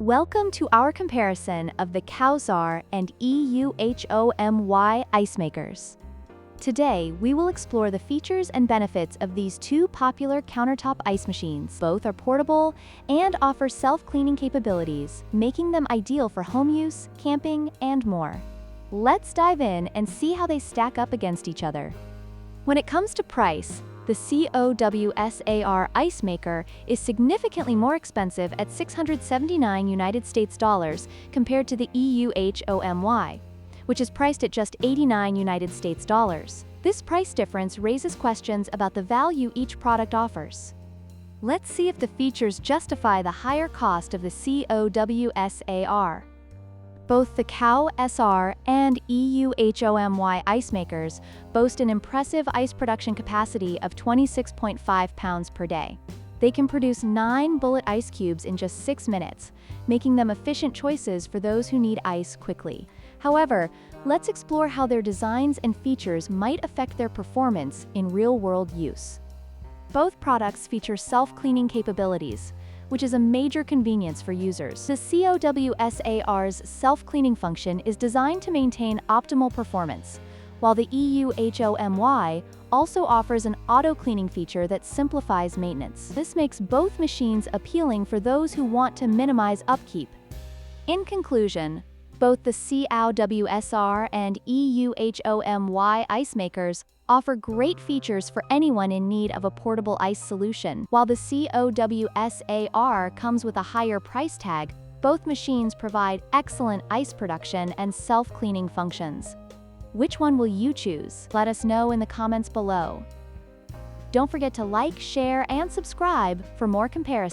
Welcome to our comparison of the COWSAR and EUHOMY ice makers. Today, we will explore the features and benefits of these two popular countertop ice machines. Both are portable and offer self-cleaning capabilities, making them ideal for home use, camping, and more. Let's dive in and see how they stack up against each other. When it comes to price, the COWSAR Ice Maker is significantly more expensive at $679 United States dollars compared to the EUHOMY, which is priced at just $89 United States dollars. This price difference raises questions about the value each product offers. Let's see if the features justify the higher cost of the COWSAR. Both the COWSAR and EUHOMY ice makers boast an impressive ice production capacity of 26.5 pounds per day. They can produce 9 bullet ice cubes in just 6 minutes, making them efficient choices for those who need ice quickly. However, let's explore how their designs and features might affect their performance in real-world use. Both products feature self-cleaning capabilities, which is a major convenience for users. The COWSAR's self-cleaning function is designed to maintain optimal performance, while the EUHOMY also offers an auto-cleaning feature that simplifies maintenance. This makes both machines appealing for those who want to minimize upkeep. In conclusion, both the COWSAR and EUHOMY ice makers offer great features for anyone in need of a portable ice solution. While the COWSAR comes with a higher price tag, both machines provide excellent ice production and self-cleaning functions. Which one will you choose? Let us know in the comments below. Don't forget to like, share, and subscribe for more comparisons.